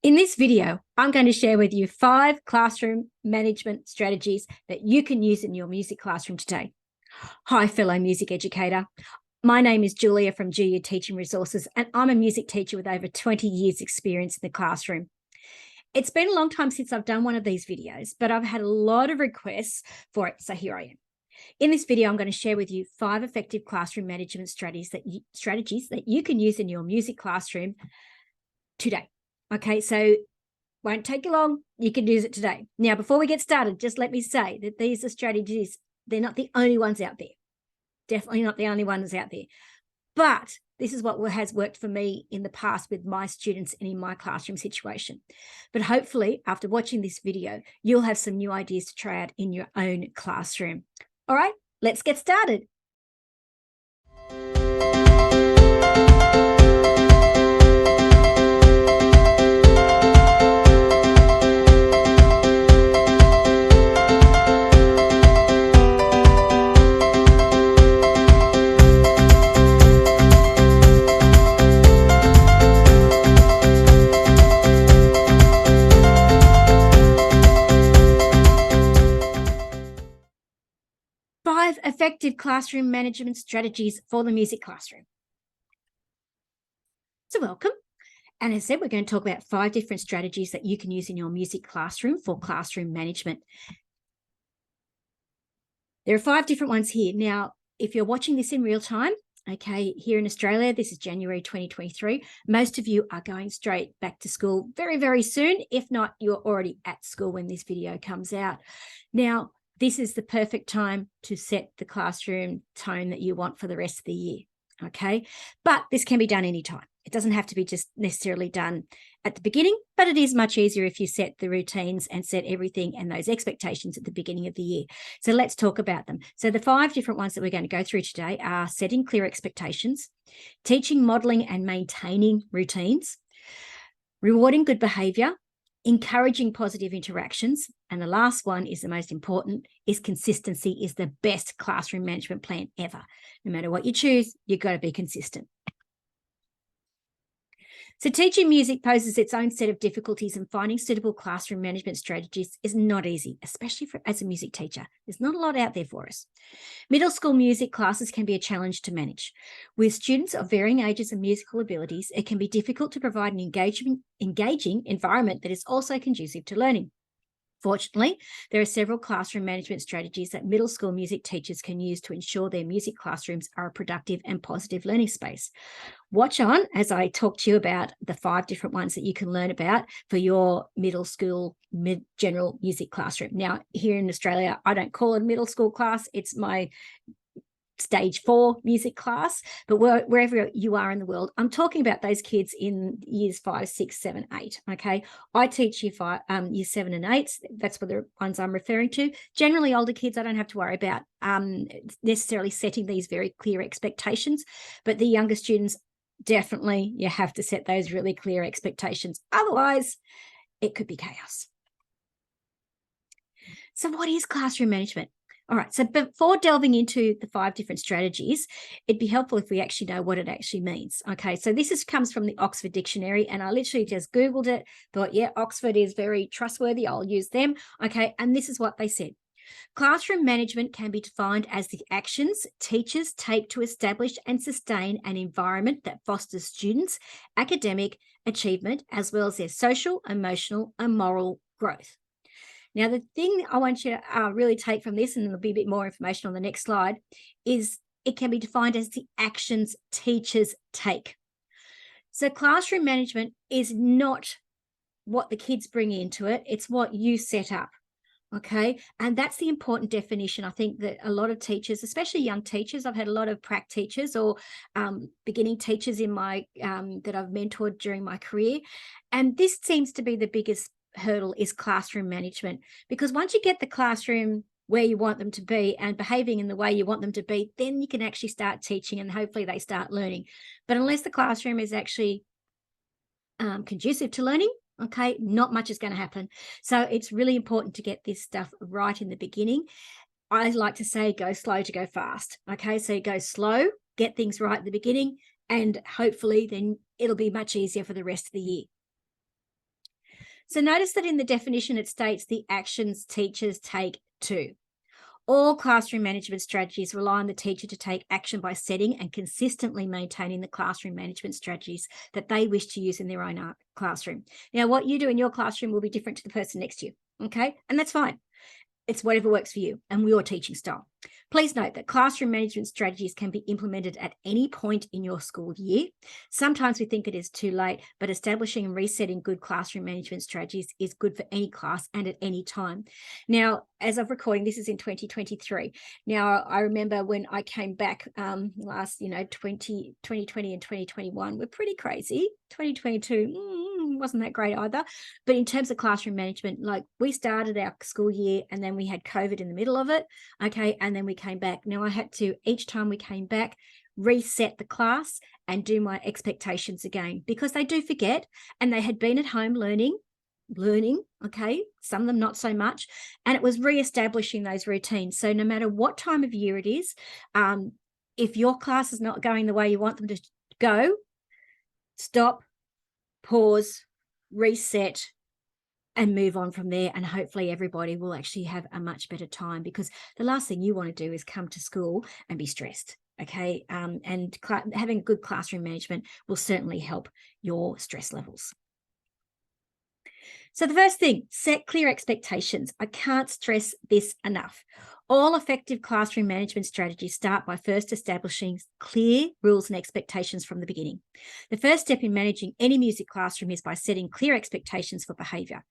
In this video, I'm going to share with you 5 classroom management strategies that you can use in your music classroom today. Hi, fellow music educator. My name is Julia from GU Teaching Resources, and I'm a music teacher with over 20 years experience in the classroom. It's been a long time since I've done one of these videos, but I've had a lot of requests for it, so here I am. In this video, I'm going to share with you 5 effective classroom management strategies that you can use in your music classroom today. Okay, so won't take you long. You can use it today. Now, before we get started, just let me say that these are strategies. They're not the only ones out there. Definitely not the only ones out there. But this is what has worked for me in the past with my students and in my classroom situation. But hopefully, after watching this video, you'll have some new ideas to try out in your own classroom. All right, let's get started. Effective classroom management strategies for the music classroom. So welcome. And as I said, we're going to talk about 5 different strategies that you can use in your music classroom for classroom management. There are 5 different ones here. Now, if you're watching this in real time, okay, here in Australia, this is January 2023. Most of you are going straight back to school very, very soon. If not, you're already at school when this video comes out. Now, this is the perfect time to set the classroom tone that you want for the rest of the year, okay? But this can be done anytime. It doesn't have to be just necessarily done at the beginning, but it is much easier if you set the routines and set everything and those expectations at the beginning of the year. So let's talk about them. So the 5 different ones that we're going to go through today are setting clear expectations, teaching, modeling, and maintaining routines, rewarding good behavior, encouraging positive interactions, and the last one is the most important, is consistency is the best classroom management plan ever. No matter what you choose, you've got to be consistent. So teaching music poses its own set of difficulties, and finding suitable classroom management strategies is not easy, especially as a music teacher. There's not a lot out there for us. Middle school music classes can be a challenge to manage. With students of varying ages and musical abilities, it can be difficult to provide an engaging environment that is also conducive to learning. Fortunately, there are several classroom management strategies that middle school music teachers can use to ensure their music classrooms are a productive and positive learning space. Watch on as I talk to you about the 5 different ones that you can learn about for your middle school general music classroom. Now, here in Australia, I don't call it a middle school class. It's my stage 4 music class, but wherever you are in the world, I'm talking about those kids in years 5, 6, 7, 8. Okay, I teach year 7 and 8. That's what the ones I'm referring to. Generally, older kids, I don't have to worry about necessarily setting these very clear expectations, but the younger students, definitely you have to set those really clear expectations. Otherwise, it could be chaos. So, what is classroom management? All right, so before delving into the 5 different strategies, it'd be helpful if we actually know what it actually means. Okay, so this comes from the Oxford Dictionary, and I literally just Googled it, thought, yeah, Oxford is very trustworthy, I'll use them. Okay, and this is what they said. Classroom management can be defined as the actions teachers take to establish and sustain an environment that fosters students' academic achievement, as well as their social, emotional, and moral growth. Now, the thing I want you to really take from this, and there'll be a bit more information on the next slide, is it can be defined as the actions teachers take. So classroom management is not what the kids bring into it, it's what you set up. Okay, and that's the important definition. I think that a lot of teachers, especially young teachers, I've had a lot of prac teachers or beginning teachers in my that I've mentored during my career, and this seems to be the biggest hurdle is classroom management, because once you get the classroom where you want them to be and behaving in the way you want them to be, then you can actually start teaching and hopefully they start learning. But unless the classroom is actually conducive to learning, okay, not much is going to happen. So it's really important to get this stuff right in the beginning. I like to say go slow to go fast. Okay, so go slow, get things right at the beginning, and hopefully then it'll be much easier for the rest of the year. So notice that in the definition, it states the actions teachers take too. All classroom management strategies rely on the teacher to take action by setting and consistently maintaining the classroom management strategies that they wish to use in their own classroom. Now, what you do in your classroom will be different to the person next to you, okay? And that's fine. It's whatever works for you and your teaching style. Please note that classroom management strategies can be implemented at any point in your school year. Sometimes we think it is too late, but establishing and resetting good classroom management strategies is good for any class and at any time. Now, as of recording, this is in 2023. Now, I remember when I came back last, 2020 and 2021 were pretty crazy. 2022 wasn't that great either. But in terms of classroom management, like we started our school year and then we had COVID in the middle of it. Okay. And then we came back. Now I had to, each time we came back, reset the class and do my expectations again, because they do forget, and they had been at home learning, okay, some of them not so much, and it was reestablishing those routines. So no matter what time of year it is, if your class is not going the way you want them to go, stop, pause, reset, and move on from there. And hopefully everybody will actually have a much better time, because the last thing you want to do is come to school and be stressed. Okay. And having good classroom management will certainly help your stress levels. So the first thing, set clear expectations. I can't stress this enough. All effective classroom management strategies start by first establishing clear rules and expectations from the beginning. The first step in managing any music classroom is by setting clear expectations for behaviour.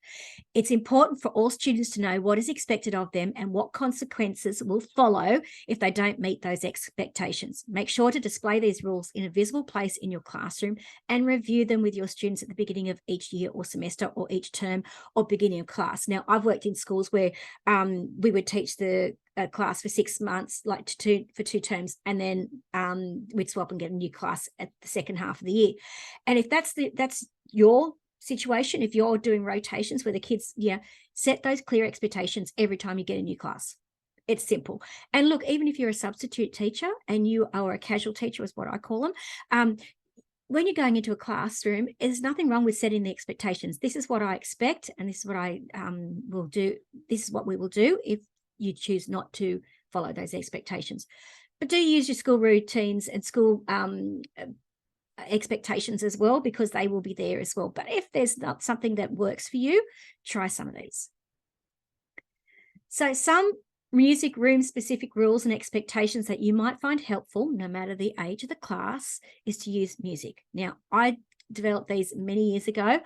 It's important for all students to know what is expected of them and what consequences will follow if they don't meet those expectations. Make sure to display these rules in a visible place in your classroom and review them with your students at the beginning of each year or semester or each term or beginning of class. Now, I've worked in schools where we would teach the class for 6 months, like for 2 terms, and then we'd swap and get a new class at the second half of the year. And if that's your situation, if you're doing rotations where the kids, set those clear expectations every time you get a new class. It's simple. And look, even if you're a substitute teacher and you are a casual teacher, is what I call them, when you're going into a classroom, there's nothing wrong with setting the expectations. This is what I expect, and this is what I will do. This is what we will do if you choose not to follow those expectations. But do use your school routines and school expectations as well, because they will be there as well. But if there's not something that works for you, try some of these. So some music room specific rules and expectations that you might find helpful, no matter the age of the class, is to use music. Now, I developed these many years ago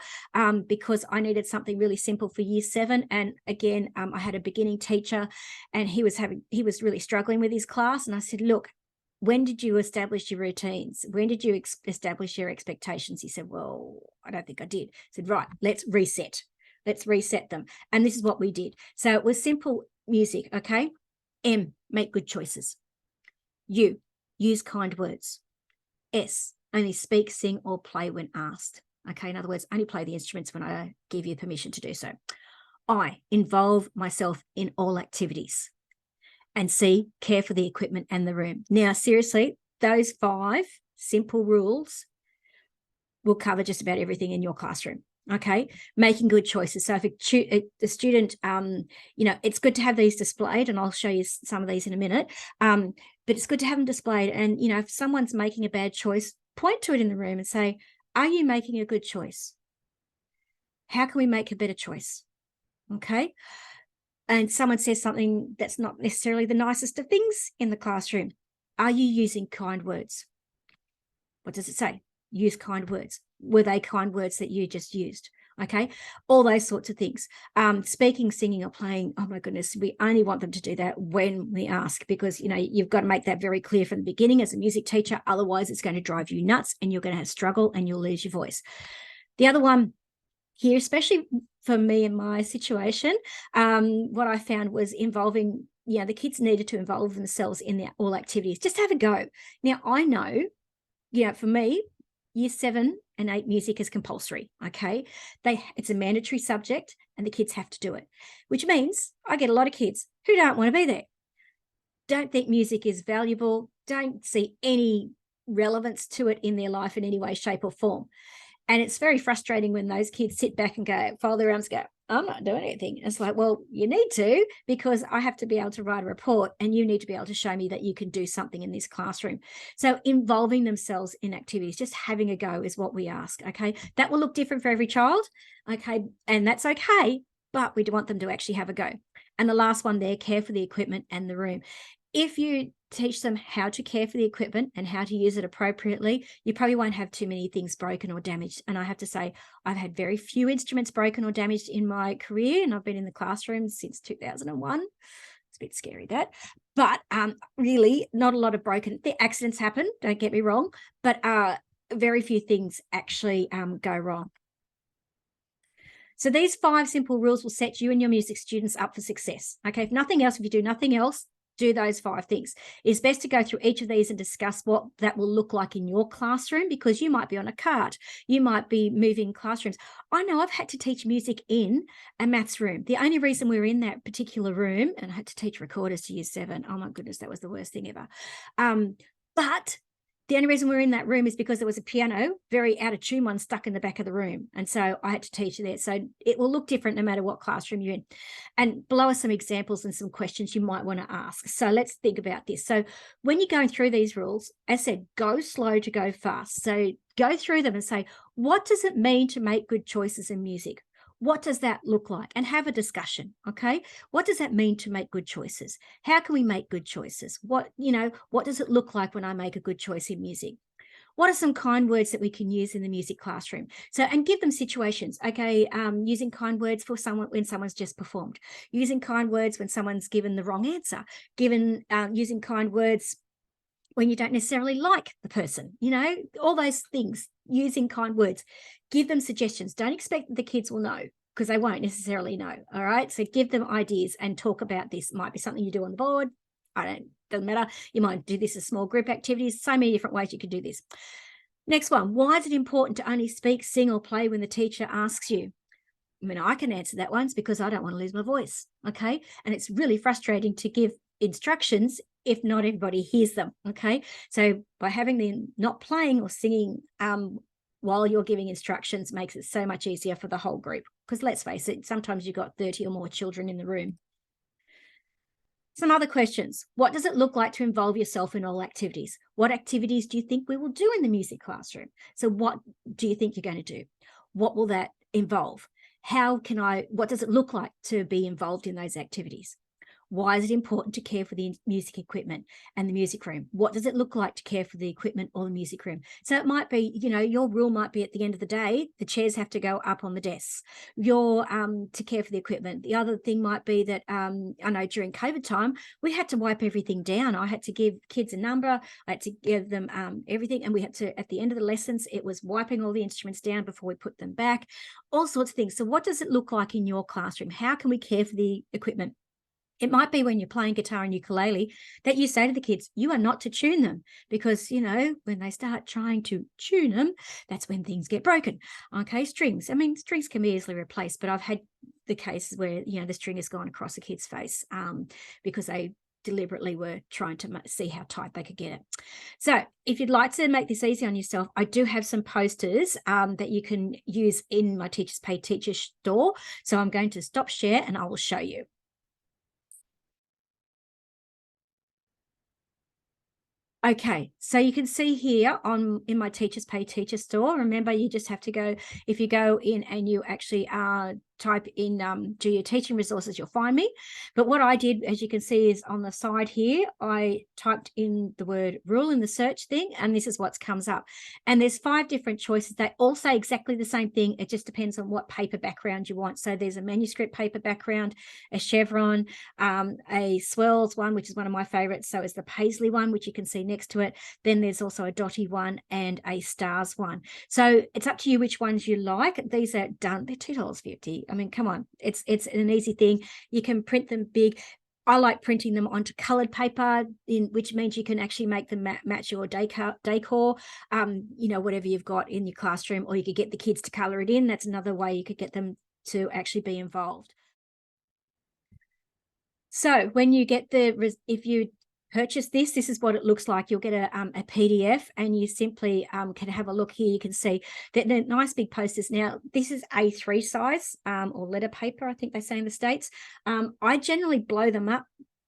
because I needed something really simple for year 7. And again, I had a beginning teacher and he was really struggling with his class. And I said, look, when did you establish your routines? When did you establish your expectations? He said, well, I don't think I did. I said, right, let's reset them. And this is what we did. So it was simple music. Okay. M, make good choices. U, use kind words. S, only speak, sing, or play when asked. Okay, in other words, only play the instruments when I give you permission to do so. I, involve myself in all activities. And C, care for the equipment and the room. Now, seriously, those 5 simple rules will cover just about everything in your classroom. Okay, making good choices. So if a student, it's good to have these displayed, and I'll show you some of these in a minute, but it's good to have them displayed. And, if someone's making a bad choice, point to it in the room and say, are you making a good choice? How can we make a better choice? Okay. And someone says something that's not necessarily the nicest of things in the classroom. Are you using kind words? What does it say? Use kind words. Were they kind words that you just used? Okay, all those sorts of things. Speaking, singing, or playing, oh my goodness, we only want them to do that when we ask, because, you've got to make that very clear from the beginning as a music teacher. Otherwise, it's going to drive you nuts and you're going to have struggle and you'll lose your voice. The other one here, especially for me in my situation, what I found was involving, the kids needed to involve themselves in their all activities. Just have a go. Now, I know, for me, year 7 and 8 music is compulsory. Okay, it's a mandatory subject and the kids have to do it, which means I get a lot of kids who don't want to be there, don't think music is valuable, don't see any relevance to it in their life in any way, shape, or form. And it's very frustrating when those kids sit back and go, fold their arms, go, I'm not doing anything. It's like, well, you need to, because I have to be able to write a report and you need to be able to show me that you can do something in this classroom. So involving themselves in activities, just having a go is what we ask. Okay. That will look different for every child. Okay. And that's okay. But we do want them to actually have a go. And the last one there, care for the equipment and the room. If you teach them how to care for the equipment and how to use it appropriately, you probably won't have too many things broken or damaged. And I have to say, I've had very few instruments broken or damaged in my career, and I've been in the classroom since 2001. It's a bit scary, that. But really, not a lot of broken. The accidents happen, don't get me wrong, but very few things actually go wrong. So these 5 simple rules will set you and your music students up for success. Okay, if nothing else, if you do nothing else, do those 5 things. It's best to go through each of these and discuss what that will look like in your classroom, because you might be on a cart, you might be moving classrooms. I know I've had to teach music in a maths room. The only reason we were in that particular room, and I had to teach recorders to year 7. Oh my goodness, that was the worst thing ever. But the only reason we're in that room is because there was a piano, very out of tune one, stuck in the back of the room. And so I had to teach there. So it will look different no matter what classroom you're in. And below are some examples and some questions you might want to ask. So let's think about this. So when you're going through these rules, as I said, go slow to go fast. So go through them and say, what does it mean to make good choices in music? What does that look like? And have a discussion, okay? What does that mean to make good choices? How can we make good choices? What does it look like when I make a good choice in music? What are some kind words that we can use in the music classroom? So, and give them situations, okay? Using kind words for someone when someone's just performed, using kind words when someone's given the wrong answer, using kind words when you don't necessarily like the person, all those things, using kind words. Give them suggestions. Don't expect that the kids will know, because they won't necessarily know. All right. So give them ideas and talk about this. It might be something you do on the board. Doesn't matter. You might do this as small group activities. So many different ways you could do this. Next one. Why is it important to only speak, sing, or play when the teacher asks you? I mean, I can answer that one. It's because I don't want to lose my voice. Okay. And it's really frustrating to give instructions if not everybody hears them. Okay. So by having them not playing or singing while you're giving instructions makes it so much easier for the whole group. Because let's face it, sometimes you've got 30 or more children in the room. Some other questions. What does it look like to involve yourself in all activities? What activities do you think we will do in the music classroom? So what do you think you're going to do? What will that involve? What does it look like to be involved in those activities? Why is it important to care for the music equipment and the music room? What does it look like to care for the equipment or the music room? So it might be, your rule might be at the end of the day, the chairs have to go up on the desks. To care for the equipment. The other thing might be that, I know during COVID time, we had to wipe everything down. I had to give kids a number. I had to give them everything. And we had to, at the end of the lessons, it was wiping all the instruments down before we put them back, all sorts of things. So what does it look like in your classroom? How can we care for the equipment? It might be when you're playing guitar and ukulele that you say to the kids, you are not to tune them, because, when they start trying to tune them, that's when things get broken. Okay, strings. I mean, strings can be easily replaced, but I've had the cases where, the string has gone across a kid's face because they deliberately were trying to see how tight they could get it. So if you'd like to make this easy on yourself, I do have some posters that you can use in my Teachers Pay Teacher store. So I'm going to stop share and I will show you. Okay, so you can see here in my Teachers Pay Teacher store. Remember, you just have to go, if you go in and you actually type in do your teaching resources, you'll find me. But what I did, as you can see, is on the side here, I typed in the word rule in the search thing, and this is what comes up. And there's 5 different choices. They all say exactly the same thing. It just depends on what paper background you want. So there's a manuscript paper background, a chevron, a swirls one, which is one of my favorites. So it's the paisley one, which you can see next to it. Then there's also a dotty one and a stars one. So it's up to you which ones you like. These are done. They're $2.50. I mean, come on. It's an easy thing. You can print them big. I like printing them onto colored paper, which means you can actually make them match your decor, whatever you've got in your classroom, or you could get the kids to color it in. That's another way you could get them to actually be involved. So when you get if you purchase this. This is what it looks like. You'll get a PDF, and you simply can have a look here. You can see that the nice big posters. Now, this is A3 size or letter paper, I think they say in the States. I generally blow them up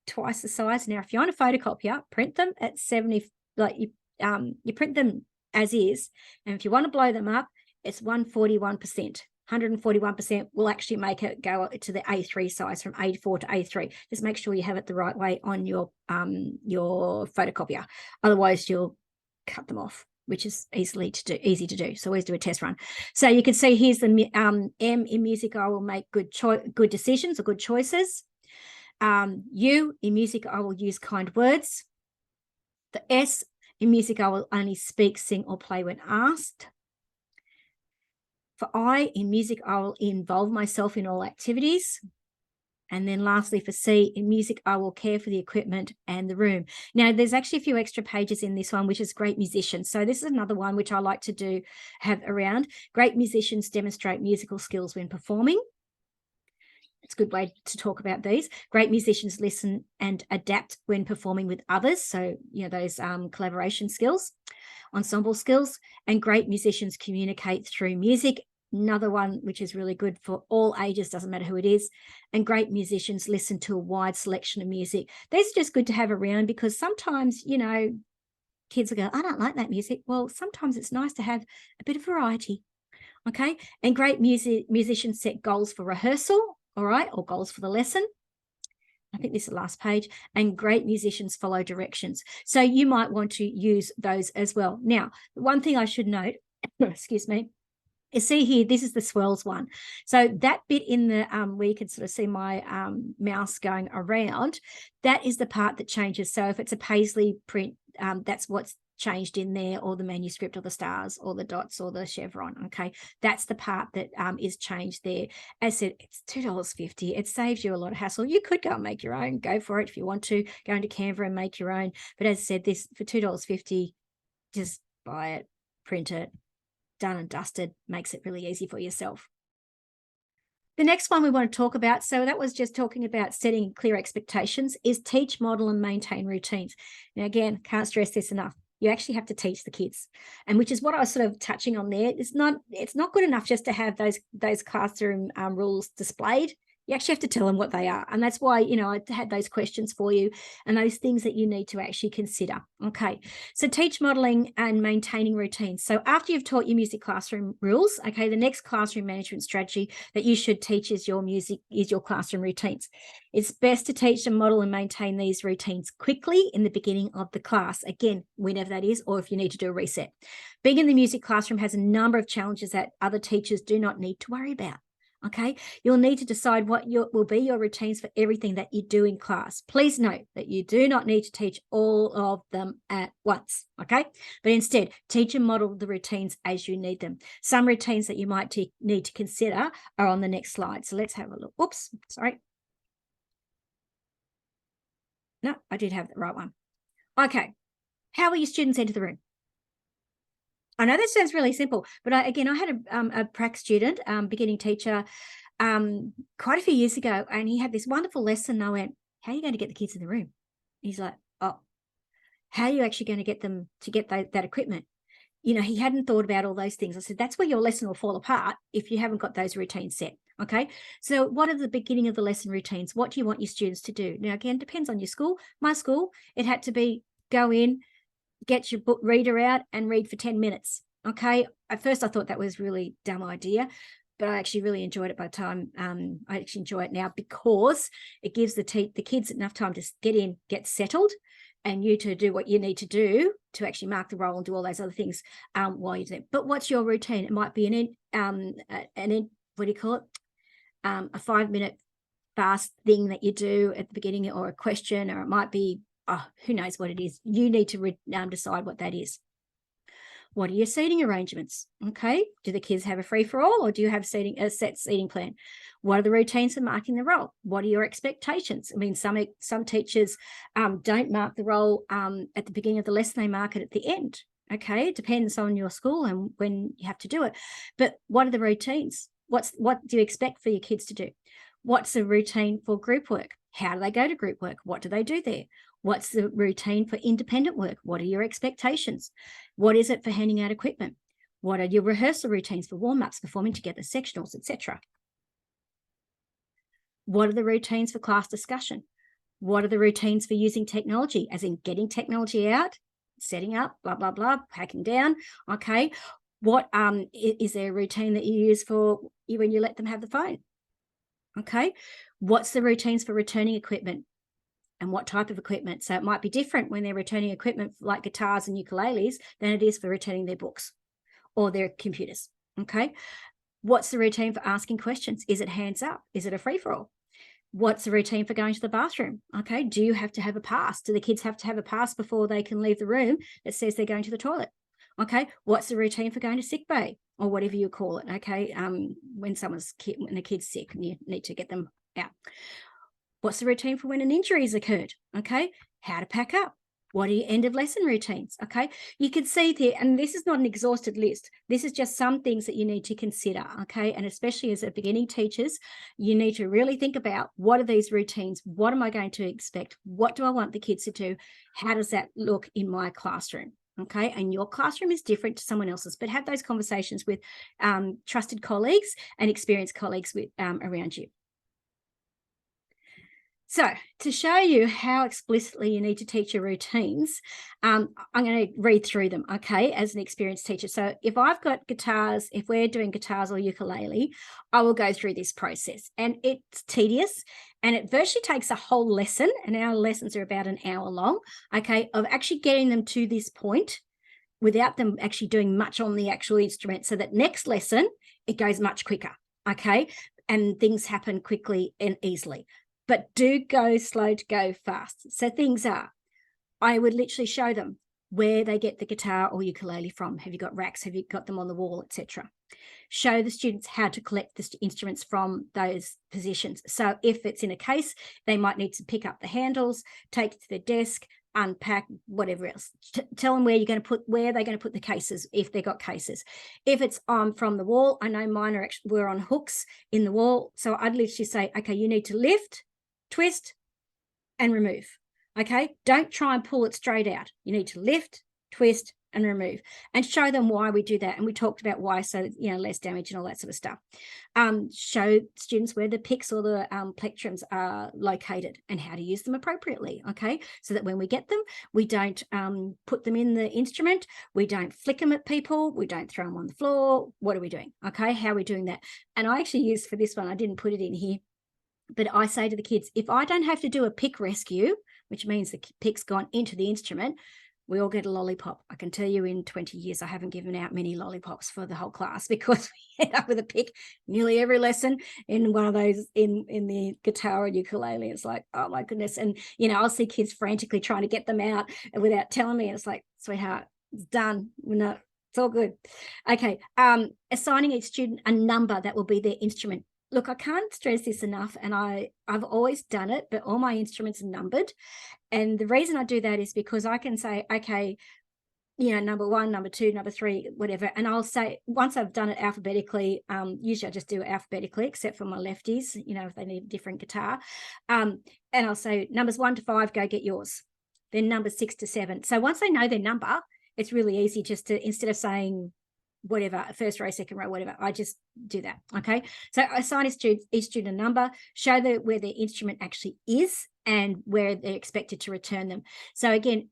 twice the size. Now, if you're on a photocopier, print them at 70, like you print them as is. And if you want to blow them up, it's 141%. 141% will actually make it go to the A3 size, from A4 to A3. Just make sure you have it the right way on your photocopier. Otherwise, you'll cut them off, which is easy to do. So always do a test run. So you can see here's the M in music. I will make good decisions or good choices. U in music, I will use kind words. The S in music, I will only speak, sing, or play when asked. For I, in music, I will involve myself in all activities. And then lastly, for C, in music, I will care for the equipment and the room. Now, there's actually a few extra pages in this one, which is great musicians. So this is another one which I like to have around. Great musicians demonstrate musical skills when performing. It's a good way to talk about these. Great musicians listen and adapt when performing with others. So, those collaboration skills, ensemble skills. And great musicians communicate through music. Another one which is really good for all ages, doesn't matter who it is. And great musicians listen to a wide selection of music. These are just good to have around, because sometimes, kids will go, I don't like that music. Well, sometimes it's nice to have a bit of variety. Okay. And great musicians set goals for rehearsal, all right, or goals for the lesson. I think this is the last page. And great musicians follow directions. So you might want to use those as well. Now, one thing I should note, excuse me, you see here, this is the swirls one. So that bit in the where you can sort of see my mouse going around, that is the part that changes. So if it's a Paisley print, that's what's changed in there, or the manuscript, or the stars, or the dots, or the chevron. Okay, that's the part that is changed there. As I said, it's $2.50. It saves you a lot of hassle. You could go and make your own. Go for it if you want to. Go into Canva and make your own. But as I said, this for $2.50, just buy it, print it. Done and dusted. Makes it really easy for yourself. The next one we want to talk about, so that was just talking about setting clear expectations, is teach, model, and maintain routines. Now, again, can't stress this enough. You actually have to teach the kids, and which is what I was sort of touching on there. It's not good enough just to have those classroom rules displayed. You actually have to tell them what they are. And that's why, I had those questions for you and those things that you need to actually consider. Okay. So teach, modeling, and maintaining routines. So after you've taught your music classroom rules, okay, the next classroom management strategy that you should teach is your classroom routines. It's best to teach and model and maintain these routines quickly in the beginning of the class. Again, whenever that is, or if you need to do a reset. Being in the music classroom has a number of challenges that other teachers do not need to worry about. Okay, you'll need to decide what will be your routines for everything that you do in class. Please note that you do not need to teach all of them at once, okay? But instead, teach and model the routines as you need them. Some routines that you might need to consider are on the next slide. So let's have a look. Oops, sorry. No, I did have the right one. Okay, how will your students enter the room? I know that sounds really simple, but I had a prac student, beginning teacher, quite a few years ago, and he had this wonderful lesson. And I went, how are you going to get the kids in the room? He's like, oh, how are you actually going to get them to get that equipment? He hadn't thought about all those things. I said, that's where your lesson will fall apart if you haven't got those routines set. Okay. So what are the beginning of the lesson routines? What do you want your students to do? Now, again, depends on your school. My school, it had to be go in, get your book reader out and read for 10 minutes. Okay. At first I thought that was a really dumb idea, but I actually really enjoyed it by the time I actually enjoy it now, because it gives the kids enough time to get in, get settled, and you to do what you need to do to actually mark the roll and do all those other things while you're there. But what's your routine? It might be what do you call it? A 5-minute fast thing that you do at the beginning, or a question, or it might be, who knows what it is. You need to decide what that is. What are your seating arrangements? Okay. Do the kids have a free-for-all, or do you have a set seating plan? What are the routines for marking the roll? What are your expectations? I mean, some teachers don't mark the roll at the beginning of the lesson. They mark it at the end. Okay. It depends on your school and when you have to do it. But what are the routines? What do you expect for your kids to do? What's the routine for group work? How do they go to group work? What do they do there? What's the routine for independent work? What are your expectations? What is it for handing out equipment? What are your rehearsal routines for warm-ups, performing together, sectionals, etc.? What are the routines for class discussion? What are the routines for using technology, as in getting technology out, setting up, blah, blah, blah, packing down, okay? What is there a routine that you use for when you let them have the phone? Okay. What's the routines for returning equipment and what type of equipment? So it might be different when they're returning equipment like guitars and ukuleles than it is for returning their books or their computers. Okay. What's the routine for asking questions? Is it hands up? Is it a free-for-all? What's the routine for going to the bathroom? Okay. Do you have to have a pass? Do the kids have to have a pass before they can leave the room that says they're going to the toilet? Okay. What's the routine for going to sick bay or whatever you call it? Okay. When the kid's sick and you need to get them out. What's the routine for when an injury has occurred? Okay. How to pack up. What are your end of lesson routines? Okay. You can see there, and this is not an exhausted list. This is just some things that you need to consider. Okay. And especially as a beginning teachers, you need to really think about, what are these routines? What am I going to expect? What do I want the kids to do? How does that look in my classroom? Okay. And your classroom is different to someone else's, but have those conversations with trusted colleagues and experienced colleagues around you. So to show you how explicitly you need to teach your routines, I'm going to read through them, okay, as an experienced teacher. So if I've got guitars, if we're doing guitars or ukulele, I will go through this process. And it's tedious, and it virtually takes a whole lesson, and our lessons are about an hour long, okay, of actually getting them to this point without them actually doing much on the actual instrument, so that next lesson, it goes much quicker, okay, and things happen quickly and easily. But do go slow to go fast. So things are, I would literally show them where they get the guitar or ukulele from. Have you got racks? Have you got them on the wall, etc.? Show the students how to collect the instruments from those positions. So if it's in a case, they might need to pick up the handles, take it to their desk, unpack, whatever else. Tell them where they're going to put the cases, if they've got cases. If it's from the wall, I know mine were on hooks in the wall. So I'd literally say, okay, you need to lift, twist, and remove. Okay, don't try and pull it straight out. You need to lift, twist, and remove, and show them why we do that. And we talked about why, so less damage and all that sort of stuff. Show students where the picks or the plectrums are located and how to use them appropriately. Okay, so that when we get them, we don't put them in the instrument, we don't flick them at people, we don't throw them on the floor. What are we doing? Okay, how are we doing that? And I actually used, for this one, I didn't put it in here, but I say to the kids, if I don't have to do a pick rescue, which means the pick's gone into the instrument, we all get a lollipop. I can tell you in 20 years, I haven't given out many lollipops for the whole class, because we end up with a pick nearly every lesson in one of those in the guitar or ukulele. It's like, oh my goodness. And, I'll see kids frantically trying to get them out without telling me. It's like, sweetheart, it's done. It's all good. Okay. Assigning each student a number that will be their instrument. Look, I can't stress this enough, and I've always done it, but all my instruments are numbered. And the reason I do that is because I can say, okay, number 1, number 2, number 3, whatever. And I'll say, once I've done it alphabetically, usually I just do it alphabetically, except for my lefties, if they need a different guitar. And I'll say numbers 1 to 5, go get yours. Then numbers 6 to 7. So once they know their number, it's really easy just to, instead of saying whatever, first row, second row, whatever, I just do that. Okay, so I assign each student a number, show where their instrument actually is and where they're expected to return them. So again,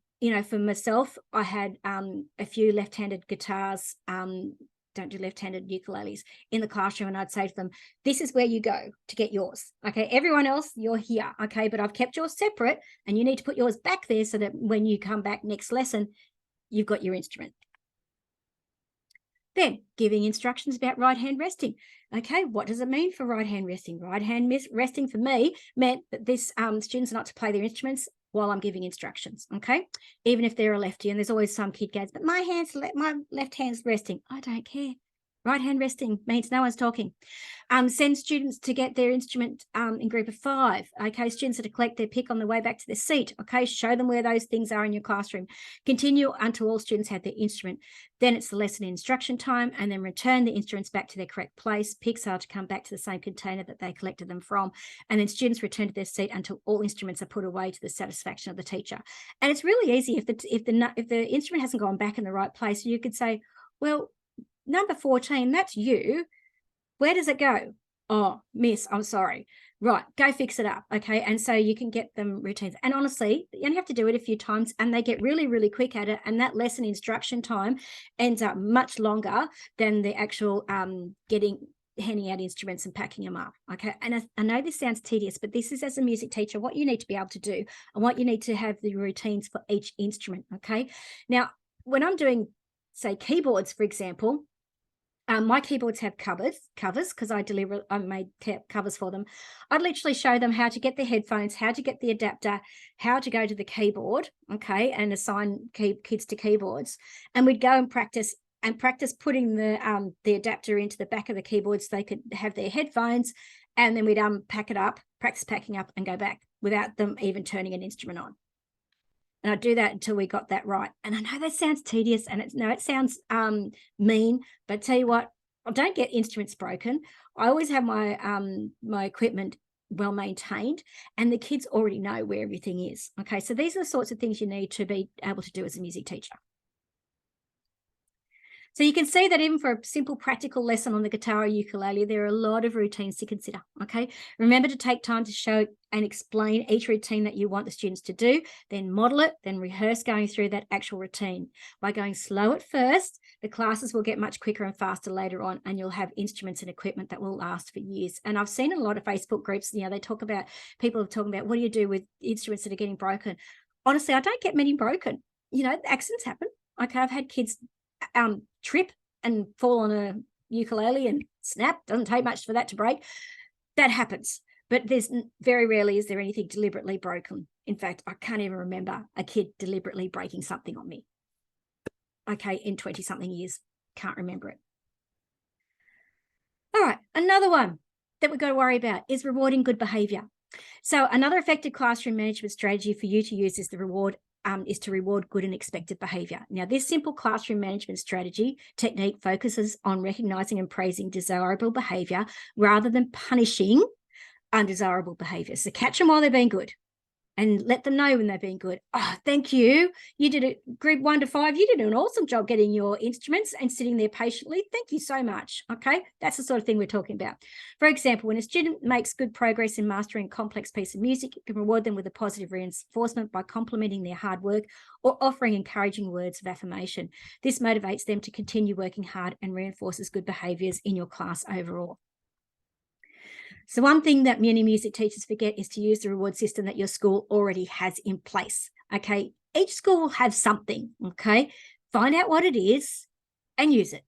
for myself, I had a few left-handed guitars, don't do left-handed ukuleles in the classroom, and I'd say to them, this is where you go to get yours. Okay, everyone else, you're here. Okay, but I've kept yours separate, and you need to put yours back there so that when you come back next lesson, you've got your instrument. Then giving instructions about right hand resting. Okay, what does it mean for right hand resting? Right hand resting for me meant that this students are not to play their instruments while I'm giving instructions. Okay, even if they're a lefty, and there's always some kid goes, but my left hand's resting. I don't care. Right hand resting means no one's talking. Send students to get their instrument in group of 5. Okay, students are to collect their pick on the way back to their seat. Okay, show them where those things are in your classroom. Continue until all students have their instrument. Then it's the lesson instruction time, and then return the instruments back to their correct place. Picks are to come back to the same container that they collected them from, and then students return to their seat until all instruments are put away to the satisfaction of the teacher. And it's really easy if the instrument hasn't gone back in the right place. You could say, well, number 14, that's you. Where does it go? Oh, miss, I'm sorry. Right, go fix it up. Okay. And so you can get them routines. And honestly, you only have to do it a few times and they get really, really quick at it. And that lesson instruction time ends up much longer than the actual handing out instruments and packing them up. Okay. And I know this sounds tedious, but this is, as a music teacher, what you need to be able to do and what you need to have the routines for each instrument. Okay. Now, when I'm doing, say, keyboards, for example, my keyboards have covers because I made covers for them. I'd literally show them how to get the headphones, how to get the adapter, how to go to the keyboard, okay, and assign kids to keyboards. And we'd go and practice putting the adapter into the back of the keyboard so they could have their headphones, and then we'd pack it up, practice packing up and go back without them even turning an instrument on. And I'd do that until we got that right. And I know that sounds tedious and it sounds mean, but tell you what, I don't get instruments broken. I always have my my equipment well maintained, and the kids already know where everything is. Okay, so these are the sorts of things you need to be able to do as a music teacher. So you can see that even for a simple practical lesson on the guitar or ukulele, there are a lot of routines to consider, okay? Remember to take time to show and explain each routine that you want the students to do, then model it, then rehearse going through that actual routine. By going slow at first, the classes will get much quicker and faster later on, and you'll have instruments and equipment that will last for years. And I've seen in a lot of Facebook groups, they talk about, people are talking about, what do you do with instruments that are getting broken? Honestly, I don't get many broken. Accidents happen. Okay, I've had kids trip and fall on a ukulele and snap. Doesn't take much for that to break. That happens, but there's very rarely is there anything deliberately broken. In fact, I can't even remember a kid deliberately breaking something on me. Okay, in 20-something years, can't remember it. All right, another one that we've got to worry about is rewarding good behavior. So another effective classroom management strategy for you to use is to reward good and expected behavior. Now, this simple classroom management strategy technique focuses on recognizing and praising desirable behavior rather than punishing undesirable behavior. So catch them while they're being good and let them know when they're being good. Oh, thank you. You did it, group 1 to 5. You did an awesome job getting your instruments and sitting there patiently. Thank you so much. Okay, that's the sort of thing we're talking about. For example, when a student makes good progress in mastering a complex piece of music, you can reward them with a positive reinforcement by complimenting their hard work or offering encouraging words of affirmation. This motivates them to continue working hard and reinforces good behaviors in your class overall. So one thing that many music teachers forget is to use the reward system that your school already has in place, okay? Each school will have something, okay? Find out what it is and use it.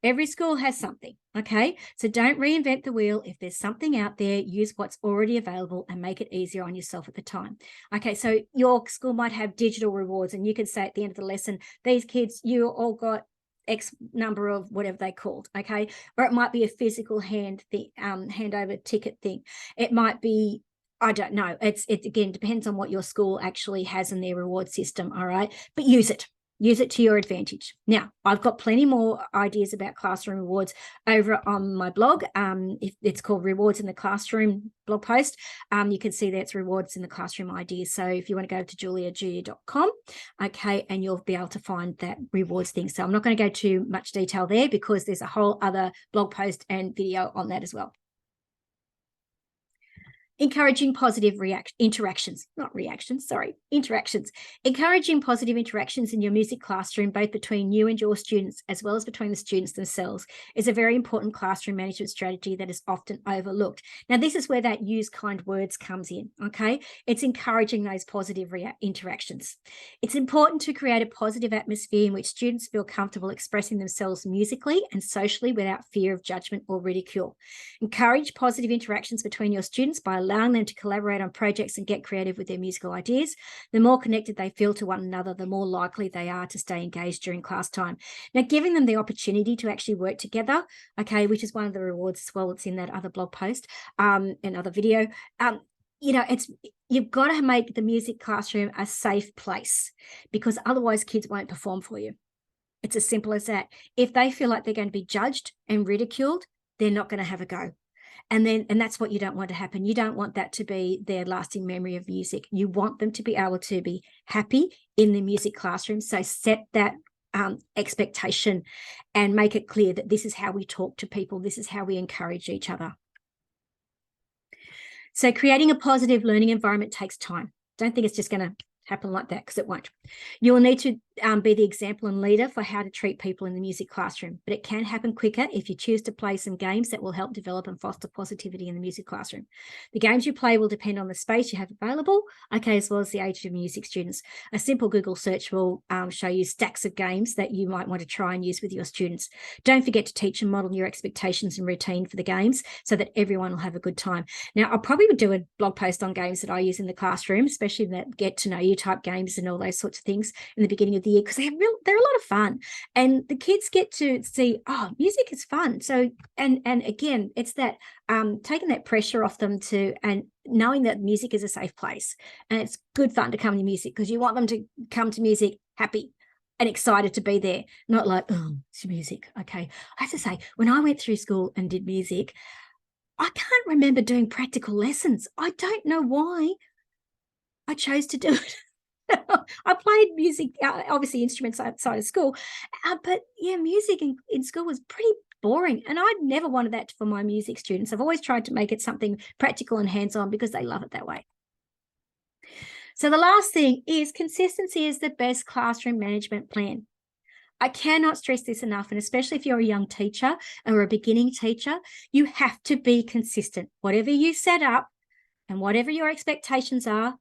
Every school has something, okay? So don't reinvent the wheel. If there's something out there, use what's already available and make it easier on yourself at the time. Okay, so your school might have digital rewards, and you can say at the end of the lesson, these kids, you all got X number of whatever they called, okay? Or it might be a physical handover ticket thing. It might be, I don't know. It again depends on what your school actually has in their reward system, all right? But use it. Use it to your advantage. Now, I've got plenty more ideas about classroom rewards over on my blog. It's called Rewards in the Classroom blog post. You can see that's Rewards in the Classroom ideas. So if you want to go to juliajulia.com, okay, and you'll be able to find that rewards thing. So I'm not going to go too much detail there because there's a whole other blog post and video on that as well. Encouraging positive interactions. Encouraging positive interactions in your music classroom, both between you and your students, as well as between the students themselves, is a very important classroom management strategy that is often overlooked. Now, this is where that use kind words comes in, okay? It's encouraging those positive interactions. It's important to create a positive atmosphere in which students feel comfortable expressing themselves musically and socially without fear of judgment or ridicule. Encourage positive interactions between your students by allowing them to collaborate on projects and get creative with their musical ideas. The more connected they feel to one another, the more likely they are to stay engaged during class time. Now, giving them the opportunity to actually work together, okay, which is one of the rewards as well. It's in that other blog post, another video. You've got to make the music classroom a safe place, because otherwise kids won't perform for you. It's as simple as that. If they feel like they're going to be judged and ridiculed, they're not going to have a go. And that's what you don't want to happen. You don't want that to be their lasting memory of music. You want them to be able to be happy in the music classroom. So set that expectation and make it clear that this is how we talk to people. This is how we encourage each other. So creating a positive learning environment takes time. Don't think it's just going to happen like that, because it won't. You will need to be the example and leader for how to treat people in the music classroom, but it can happen quicker if you choose to play some games that will help develop and foster positivity in the music classroom. The games you play will depend on the space you have available, okay, as well as the age of music students. A simple Google search will show you stacks of games that you might want to try and use with your students. Don't forget to teach and model your expectations and routine for the games so that everyone will have a good time. Now, I'll probably do a blog post on games that I use in the classroom, especially that get to know you type games and all those sorts of things in the beginning of the year, because they're a lot of fun, and the kids get to see, oh, music is fun. So and again, it's that taking that pressure off them and knowing that music is a safe place, and it's good fun to come to music, because you want them to come to music happy and excited to be there, not like, oh, it's music. Okay, I have to say, when I went through school and did music, I can't remember doing practical lessons. I don't know why I chose to do it. I played music, obviously instruments outside of school, but yeah, music in school was pretty boring, and I'd never wanted that for my music students. I've always tried to make it something practical and hands-on, because they love it that way. So the last thing is consistency is the best classroom management plan. I cannot stress this enough, and especially if you're a young teacher or a beginning teacher, you have to be consistent. Whatever you set up and whatever your expectations are,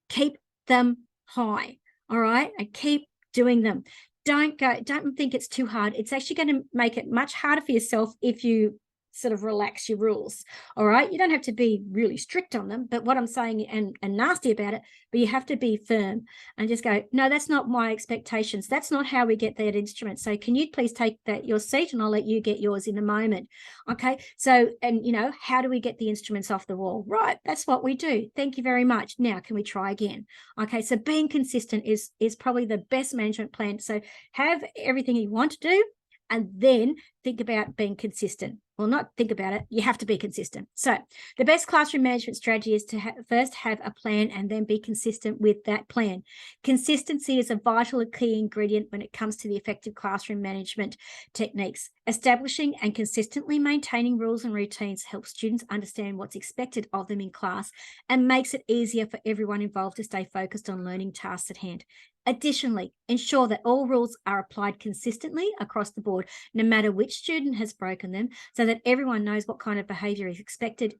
keep them high, all right? And keep doing them. Don't think it's too hard. It's actually going to make it much harder for yourself if you sort of relax your rules, all right? You don't have to be really strict on them, but what I'm saying, and nasty about it, but you have to be firm and just go, no, that's not my expectations. That's not how we get that instrument. So can you please take your seat, and I'll let you get yours in a moment. Okay. So, and how do we get the instruments off the wall? Right. That's what we do. Thank you very much. Now, can we try again? Okay. So being consistent is probably the best management plan. So have everything you want to do, and then think about being consistent. Well, not think about it. You have to be consistent. So the best classroom management strategy is to first have a plan and then be consistent with that plan. Consistency is a vital and key ingredient when it comes to the effective classroom management techniques. Establishing and consistently maintaining rules and routines helps students understand what's expected of them in class and makes it easier for everyone involved to stay focused on learning tasks at hand. Additionally, ensure that all rules are applied consistently across the board, no matter which student has broken them, so that everyone knows what kind of behaviour is expected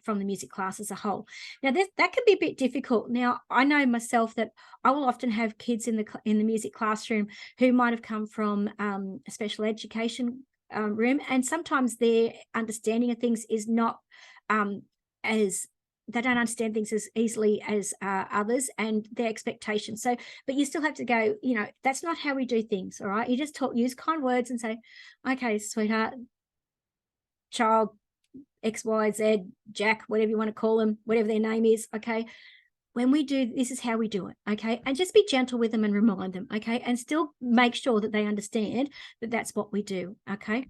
from the music class as a whole. Now, that can be a bit difficult. Now, I know myself that I will often have kids in the music classroom who might have come from a special education room, and sometimes their understanding of things is not as they don't understand things as easily as others, and their expectations. So, but you still have to go, that's not how we do things. All right. You just use kind words and say, okay, sweetheart, child, X, Y, Z, Jack, whatever you want to call them, whatever their name is. Okay. When we do, this is how we do it. Okay. And just be gentle with them and remind them. Okay. And still make sure that they understand that that's what we do. Okay.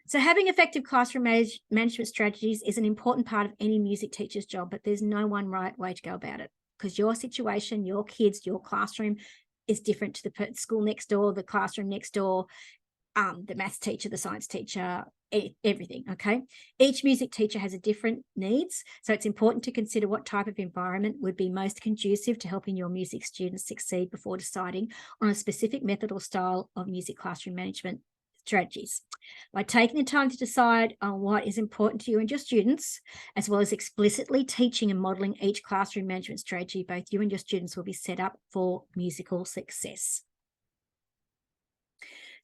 So having effective classroom management strategies is an important part of any music teacher's job, but there's no one right way to go about it, because your situation, your kids, your classroom is different to the school next door, the classroom next door, the maths teacher, the science teacher, everything, okay? Each music teacher has a different needs, so it's important to consider what type of environment would be most conducive to helping your music students succeed before deciding on a specific method or style of music classroom management strategies. By taking the time to decide on what is important to you and your students, as well as explicitly teaching and modelling each classroom management strategy, both you and your students will be set up for musical success.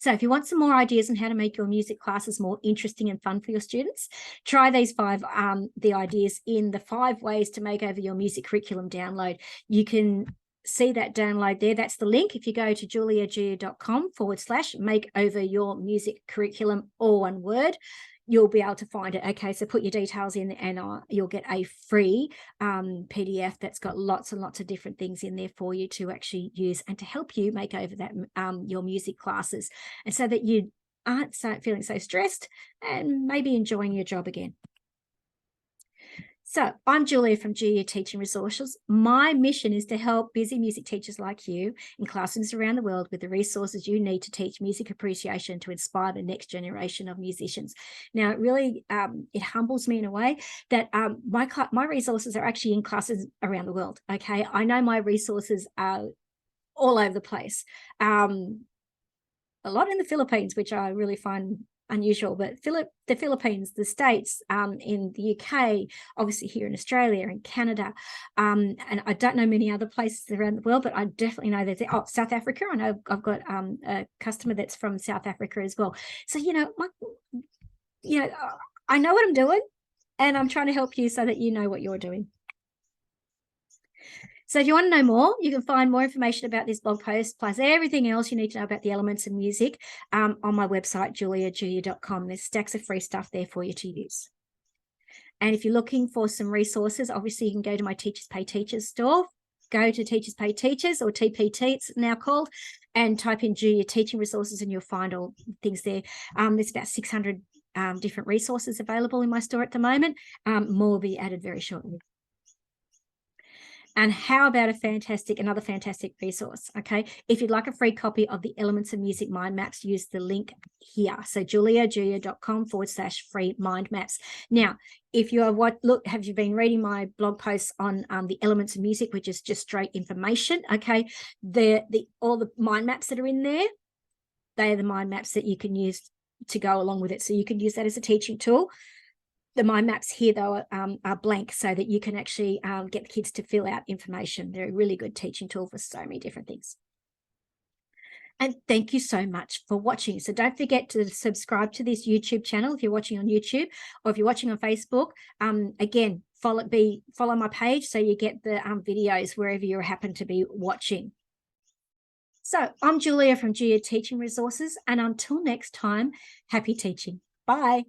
So if you want some more ideas on how to make your music classes more interesting and fun for your students, try these 5 the ideas in the 5 ways to make over your music curriculum download. You can see that download there. That's the link. If you go to juliagia.com/make over your music curriculum, all one word, you'll be able to find it. Okay, so put your details in and you'll get a free PDF that's got lots and lots of different things in there for you to actually use and to help you make over that your music classes, and so that you aren't feeling so stressed and maybe enjoying your job again. So I'm Julia from Julia Teaching Resources. My mission is to help busy music teachers like you in classrooms around the world with the resources you need to teach music appreciation to inspire the next generation of musicians. Now, it really, it humbles me in a way that my resources are actually in classes around the world, okay? I know my resources are all over the place. A lot in the Philippines, which I really find unusual, but the Philippines, the States, in the UK, obviously here in Australia and Canada, and I don't know many other places around the world, but I definitely know there's South Africa. I know I've got a customer that's from South Africa as well. So I know what I'm doing, and I'm trying to help you so that you know what you're doing. So if you want to know more, you can find more information about this blog post, plus everything else you need to know about the elements of music on my website, juliagia.com. There's stacks of free stuff there for you to use. And if you're looking for some resources, obviously you can go to my Teachers Pay Teachers store, go to Teachers Pay Teachers, or TPT it's now called, and type in Julia Teaching Resources and you'll find all things there. There's about 600 different resources available in my store at the moment. More will be added very shortly. And how about another fantastic resource, okay? If you'd like a free copy of the Elements of Music Mind Maps, use the link here. So juliagia.com/free mind maps. Now, if you are have you been reading my blog posts on the Elements of Music, which is just straight information, okay? All the mind maps that are in there, they are the mind maps that you can use to go along with it. So you can use that as a teaching tool. The mind maps here, though, are blank so that you can actually get the kids to fill out information. They're a really good teaching tool for so many different things. And thank you so much for watching. So don't forget to subscribe to this YouTube channel if you're watching on YouTube, or if you're watching on Facebook. Again, follow my page so you get the videos wherever you happen to be watching. So I'm Julia from Julia Teaching Resources, and until next time, happy teaching. Bye.